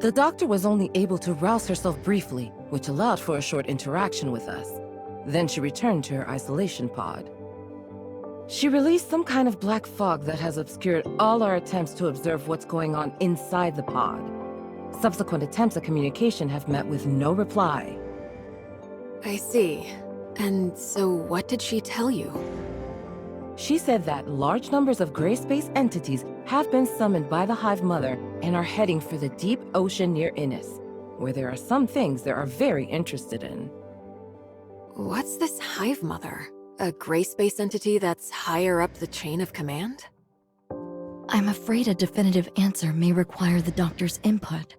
The doctor was only able to rouse herself briefly, which allowed for a short interaction with us. Then she returned to her isolation pod. She released some kind of black fog that has obscured all our attempts to observe what's going on inside the pod. Subsequent attempts at communication have met with no reply. I see. And so what did she tell you? She said that large numbers of gray space entities have been summoned by the Hive Mother and are heading for the deep ocean near Innars, where there are some things they are very interested in. What's this Hive Mother? A gray space entity that's higher up the chain of command? I'm afraid a definitive answer may require the doctor's input.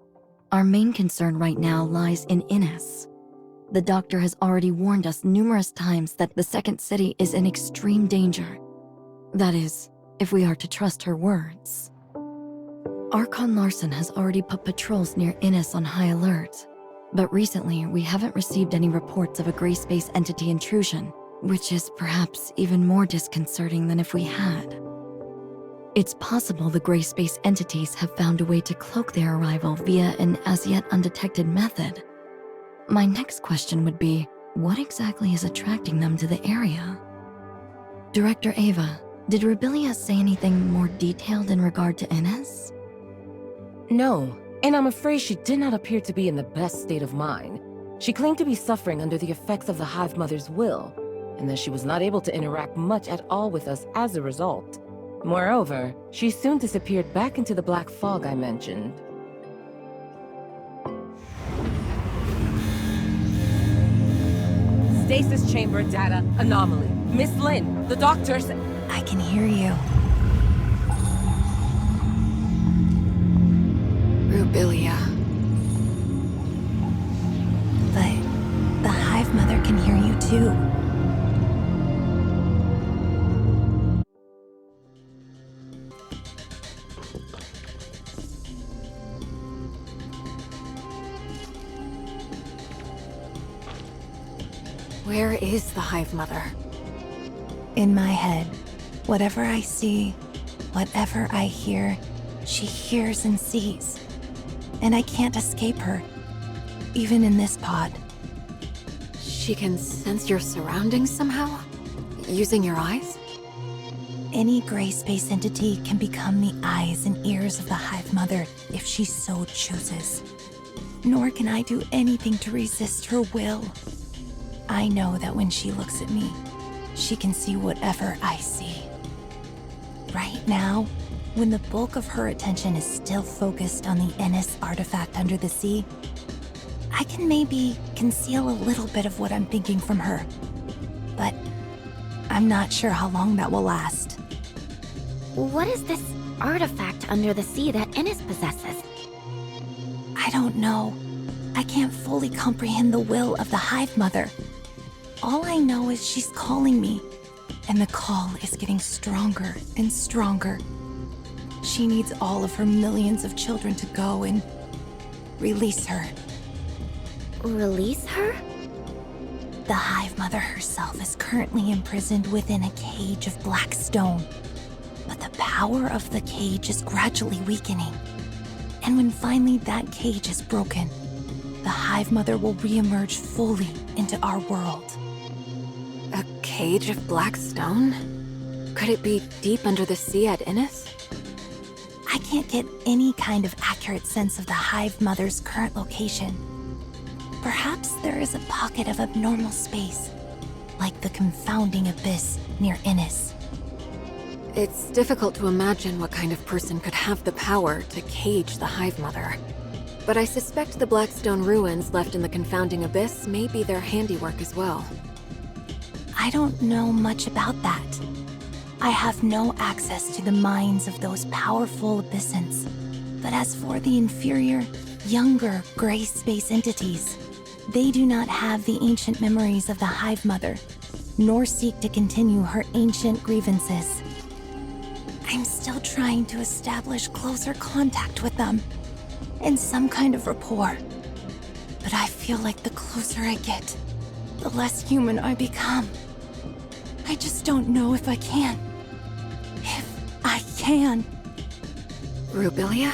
Our main concern right now lies in Innars. The doctor has already warned us numerous times that the second city is in extreme danger. That is, if we are to trust her words. Archon Larson has already put patrols near Innars on high alert, but recently we haven't received any reports of a gray space entity intrusion, which is perhaps even more disconcerting than if we had. It's possible the gray space entities have found a way to cloak their arrival via an as yet undetected method. My next question would be, what exactly is attracting them to the area? Director Ava, did Rebellia say anything more detailed in regard to Innars? No, and I'm afraid she did not appear to be in the best state of mind. She claimed to be suffering under the effects of the Hive Mother's will, and that she was not able to interact much at all with us as a result. Moreover, she soon disappeared back into the black fog I mentioned. Stasis chamber data anomaly. Miss Lin, the doctor's... I can hear you. Rebellia. But the Hive Mother can hear you too. Where is the Hive Mother? In my head, whatever I see, whatever I hear, she hears and sees. And I can't escape her, even in this pod. She can sense your surroundings somehow? Using your eyes? Any gray space entity can become the eyes and ears of the Hive Mother if she so chooses. Nor can I do anything to resist her will. I know that when she looks at me, she can see whatever I see. Right now, when the bulk of her attention is still focused on the Innars artifact under the sea, I can maybe conceal a little bit of what I'm thinking from her. But I'm not sure how long that will last. What is this artifact under the sea that Innars possesses? I don't know. I can't fully comprehend the will of the Hive Mother. All I know is she's calling me, and the call is getting stronger and stronger. She needs all of her millions of children to go and release her. Release her? The Hive Mother herself is currently imprisoned within a cage of black stone. But the power of the cage is gradually weakening. And when finally that cage is broken, the Hive Mother will re-emerge fully into our world. A cage of black stone? Could it be deep under the sea at Innars? I can't get any kind of accurate sense of the Hive Mother's current location. Perhaps there is a pocket of abnormal space, like the confounding abyss near Innars. It's difficult to imagine what kind of person could have the power to cage the Hive Mother. But I suspect the Blackstone ruins left in the confounding abyss may be their handiwork as well. I don't know much about that. I have no access to the minds of those powerful abyssins. But as for the inferior, younger gray space entities. They do not have the ancient memories of the Hive Mother, nor seek to continue her ancient grievances. I'm still trying to establish closer contact with them, and some kind of rapport. But I feel like the closer I get, the less human I become. I just don't know if I can. If I can. Rubilia?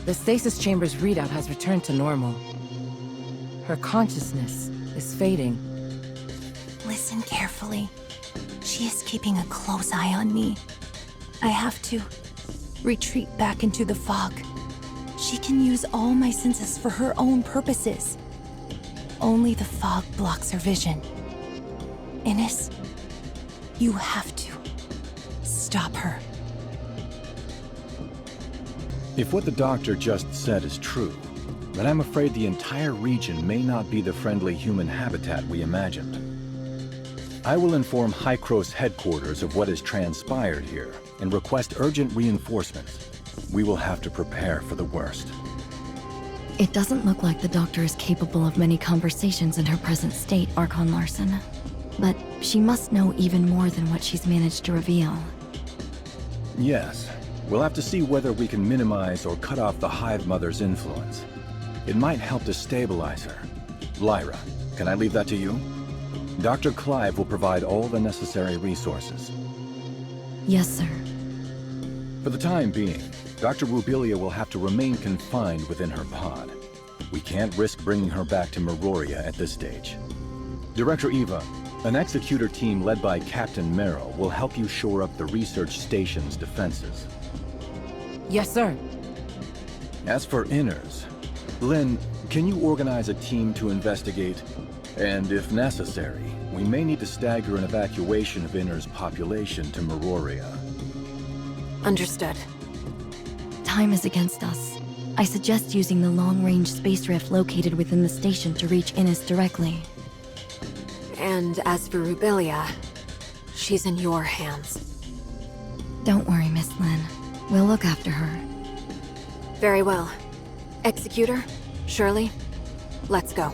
The stasis chamber's readout has returned to normal. Her consciousness is fading. Listen carefully. She is keeping a close eye on me. I have to retreat back into the fog. She can use all my senses for her own purposes. Only the fog blocks her vision. Innes, you have to stop her. If what the doctor just said is true, then I'm afraid the entire region may not be the friendly human habitat we imagined. I will inform Hykros headquarters of what has transpired here and request urgent reinforcements. We will have to prepare for the worst. It doesn't look like the doctor is capable of many conversations in her present state, Archon Larson. But she must know even more than what she's managed to reveal. Yes, we'll have to see whether we can minimize or cut off the Hive Mother's influence. It might help to stabilize her. Lyra, can I leave that to you? Dr. Clive will provide all the necessary resources. Yes, sir. For the time being, Dr. Rubilia will have to remain confined within her pod. We can't risk bringing her back to Meroria at this stage. Director Eva, an executor team led by Captain Merrill will help you shore up the research station's defenses. Yes, sir. As for Innars, Lynn, can you organize a team to investigate? And if necessary, we may need to stagger an evacuation of Innars' population to Meroria. Understood. Time is against us. I suggest using the long-range space rift located within the station to reach Innes directly. And as for Rubilia, she's in your hands. Don't worry, Miss Lynn. We'll look after her. Very well. Executor, Shirley, let's go.